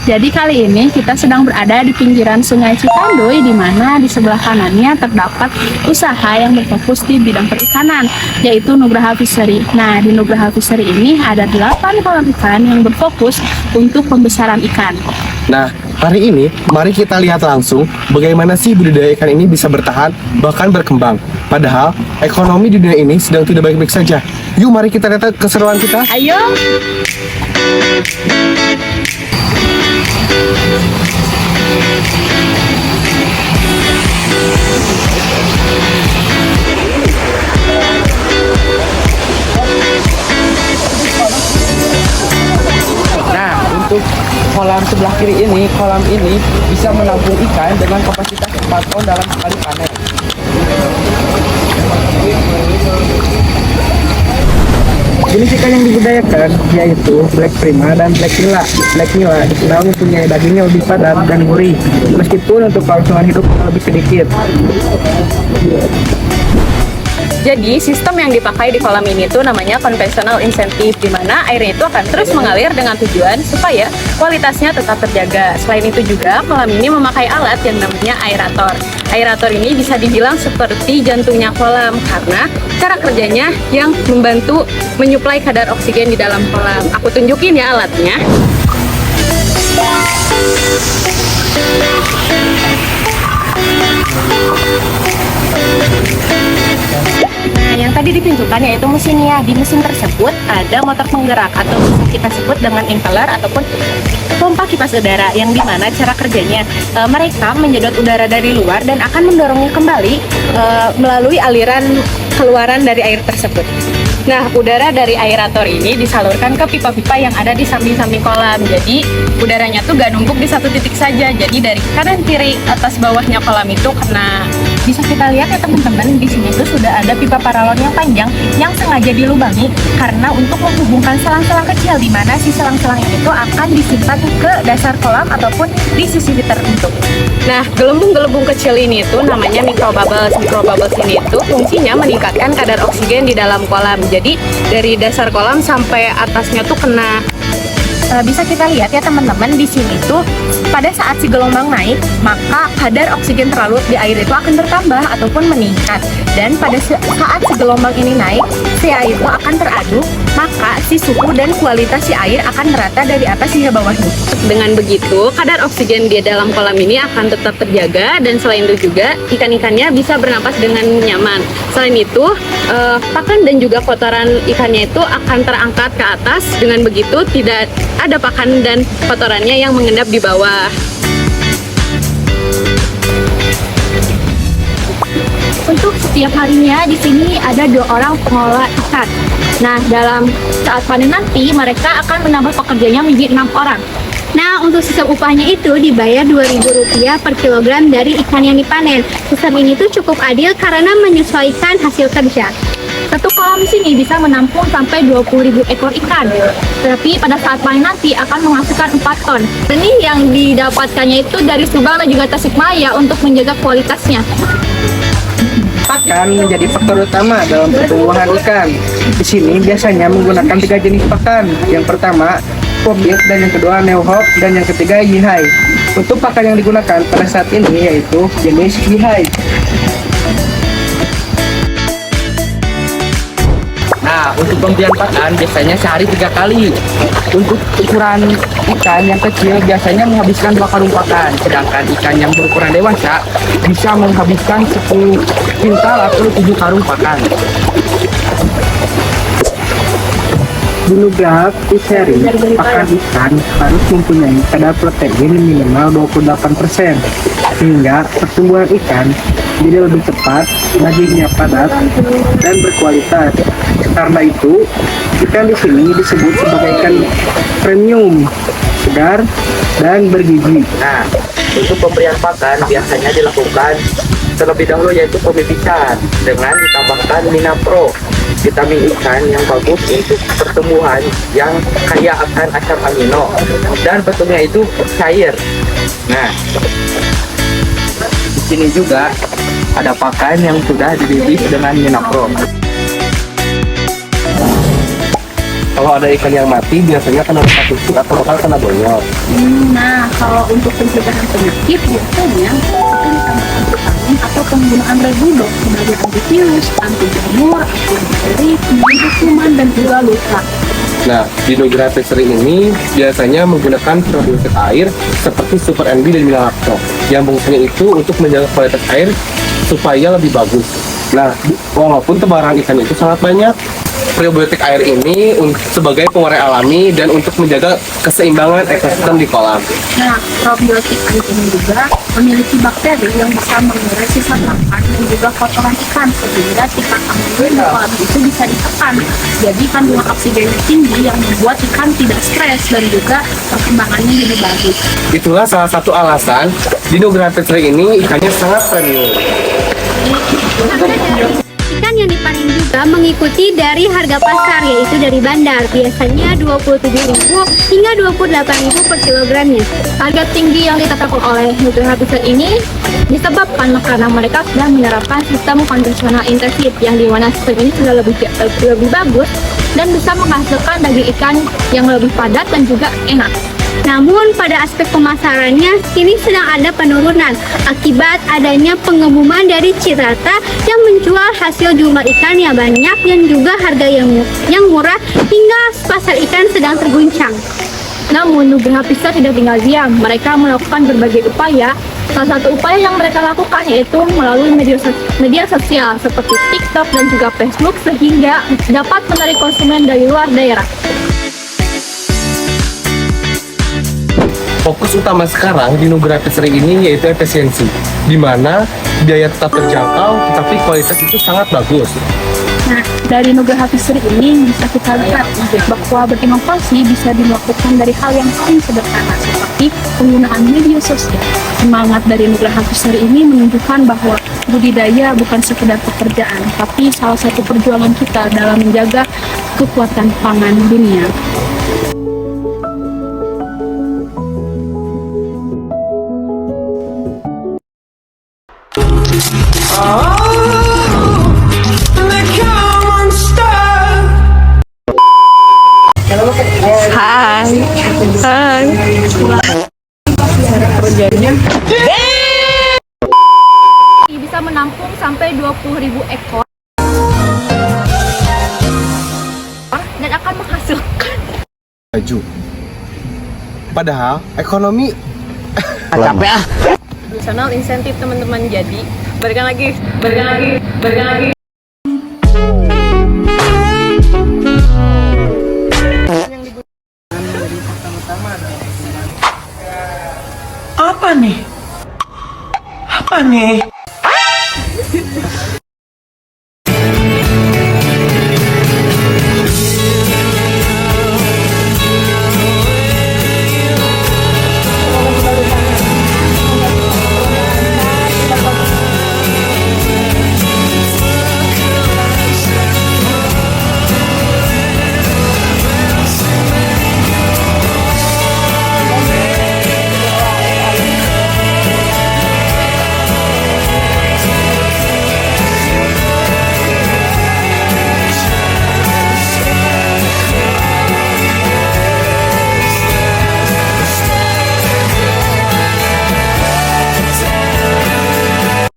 Jadi kali ini kita sedang berada di pinggiran Sungai Citanduy, di mana di sebelah kanannya terdapat usaha yang berfokus di bidang perikanan, yaitu Nugraha Fishery. Nah, di Nugraha Fishery ini ada 8 kolam ikan yang berfokus untuk pembesaran ikan. Nah, hari ini mari kita lihat langsung bagaimana sih budidaya ikan ini bisa bertahan bahkan berkembang. Padahal ekonomi di dunia ini sedang tidak baik-baik saja. Yuk mari kita lihat keseruan kita. Ayo! Nah, untuk kolam sebelah kiri ini, kolam ini bisa menampung ikan dengan kapasitas 4 ton dalam sekali panen. Jenis ikan yang dibudidayakan yaitu Black Prima dan Black Nila. Black Nila dikenal mempunyai dagingnya lebih padat dan gurih, meskipun untuk kelangsungan hidup lebih sedikit. Jadi sistem yang dipakai di kolam ini tuh namanya conventional incentive, di mana airnya itu akan terus mengalir dengan tujuan supaya kualitasnya tetap terjaga. Selain itu juga kolam ini memakai alat yang namanya aerator. Aerator ini bisa dibilang seperti jantungnya kolam karena cara kerjanya yang membantu menyuplai kadar oksigen di dalam kolam. Aku tunjukin ya alatnya. Nah, yang tadi ditunjukkan yaitu mesinnya. Di mesin tersebut ada motor penggerak atau bisa kita sebut dengan impeller ataupun pompa kipas udara, yang dimana cara kerjanya mereka menyedot udara dari luar dan akan mendorongnya kembali melalui aliran keluaran dari air tersebut. Nah, udara dari aerator ini disalurkan ke pipa-pipa yang ada di samping-samping kolam. Jadi, udaranya tuh gak numpuk di satu titik saja. Jadi, dari kanan, kiri, atas, bawahnya kolam itu kena. Bisa kita lihat ya teman-teman, di sini tuh sudah ada pipa paralon yang panjang yang sengaja dilubangi karena untuk menghubungkan selang-selang kecil, di mana si selang-selang ini tuh akan disimpan ke dasar kolam ataupun di sisi tertentu. Nah, gelembung-gelembung kecil ini tuh namanya microbubbles. Microbubbles ini tuh fungsinya meningkatkan kadar oksigen di dalam kolam. Jadi dari dasar kolam sampai atasnya tuh kena. Bisa kita lihat ya teman-teman, di sini tuh pada saat si gelombang naik, maka kadar oksigen terlarut di air itu akan bertambah ataupun meningkat. Dan pada saat si gelombang ini naik, si air itu akan teradu, maka si suhu dan kualitas si air akan merata dari atas hingga bawahnya. Dengan begitu, kadar oksigen di dalam kolam ini akan tetap terjaga, dan selain itu juga ikan-ikannya bisa bernapas dengan nyaman. Selain itu, pakan dan juga kotoran ikannya itu akan terangkat ke atas. Dengan begitu tidak ada pakan dan kotorannya yang mengendap di bawah. Untuk setiap harinya di sini ada 2 orang pengelola ikan. Nah, dalam saat panen nanti mereka akan menambah pekerjanya menjadi 6 orang. Nah, untuk sistem upahnya itu dibayar Rp2.000 per kilogram dari ikan yang dipanen. Sistem ini tuh cukup adil karena menyesuaikan hasil kerja. Satu kolam sini bisa menampung sampai 20.000 ekor ikan. Tapi pada saat panen nanti akan menghasilkan 4 ton. Ini yang didapatkannya itu dari Subang dan juga Tasikmalaya untuk menjaga kualitasnya. Pakan menjadi faktor utama dalam pertumbuhan ikan. Di sini biasanya menggunakan 3 jenis pakan. Yang pertama, Popit, dan yang kedua Neohop, dan yang ketiga Yihai. Untuk pakan yang digunakan pada saat ini yaitu jenis Yihai. Nah, untuk pemberian pakan biasanya sehari 3 kali. Untuk ukuran ikan yang kecil biasanya menghabiskan 2 karung pakan, sedangkan ikan yang berukuran dewasa bisa menghabiskan 10 kintal atau 7 karung pakan. Di Nugraha Fishery, pakan ikan harus mempunyai kadar protein minimal 28%, sehingga pertumbuhan ikan jadi lebih cepat, dagingnya padat, dan berkualitas. Karena itu, ikan di sini disebut sebagai ikan premium, segar, dan bergizi. Nah, untuk pemberian pakan biasanya dilakukan terlebih dahulu yaitu pembibitan dengan ditambahkan Minapro, vitamin ikan yang bagus untuk pertumbuhan yang kaya akan asam amino dan bentuknya itu cair. Nah, di sini juga ada pakan yang sudah dibibis dengan Minapro. Kalau ada ikan yang mati, biasanya kena tusuk atau bakal kena bonyol. Nah, kalau untuk pencegahan penyakit biasanya itu ditambahkan vitamin atau penggunaan regulo sebagai antivirus, anti jamur, anti bakteri, penyembuh kuman dan juga luka. Nah, di Nugra Fishery ini biasanya menggunakan probiotik air seperti Super NB dan Minalacto yang fungsinya itu untuk menjaga kualitas air supaya lebih bagus. Nah, walaupun tebaran ikan itu sangat banyak, probiotik air ini sebagai pengurai alami dan untuk menjaga keseimbangan ekosistem di kolam. Nah, probiotik air ini juga memiliki bakteri yang bisa mengurai sisa makan dan juga kotoran ikan sehingga tingkat amonium di kolam itu bisa ditekan. Jadi kandungan oksigen tinggi yang membuat ikan tidak stres dan juga perkembangannya lebih bagus. Itulah salah satu alasan di Nugra Fishery ini ikannya sangat premium. Ikan yang dipanen juga mengikuti dari harga pasar, yaitu dari bandar, biasanya Rp27.000 hingga Rp28.000 per kilogramnya. Harga tinggi yang ditetapkan oleh Nugra Fishery ini disebabkan karena mereka sudah menerapkan sistem konvensional intensif yang dimana sistem ini sudah lebih bagus dan bisa menghasilkan daging ikan yang lebih padat dan juga enak. Namun pada aspek pemasarannya kini sedang ada penurunan akibat adanya pengumuman dari Cirata yang menjual hasil jumlah ikan yang banyak dan juga harga yang murah hingga pasar ikan sedang terguncang. Namun Nugra Fishery tidak tinggal diam, mereka melakukan berbagai upaya. Salah satu upaya yang mereka lakukan yaitu melalui media sosial seperti TikTok dan juga Facebook sehingga dapat menarik konsumen dari luar daerah. Fokus utama sekarang di Nugra Fishery ini yaitu efisiensi, di mana biaya tetap terjangkau tetapi kualitas itu sangat bagus. Nah, dari Nugra Fishery ini bisa kita lihat bahwa berinovasi bisa dilakukan dari hal yang paling sederhana seperti penggunaan media sosial. Semangat dari Nugra Fishery ini menunjukkan bahwa budidaya bukan sekedar pekerjaan, tapi salah satu perjuangan kita dalam menjaga kekuatan pangan dunia. Bisa menampung sampai 20.000 ekor dan akan menghasilkan Maju. Padahal ekonomi National insentif teman-teman. Jadi berikan lagi. Apa nih?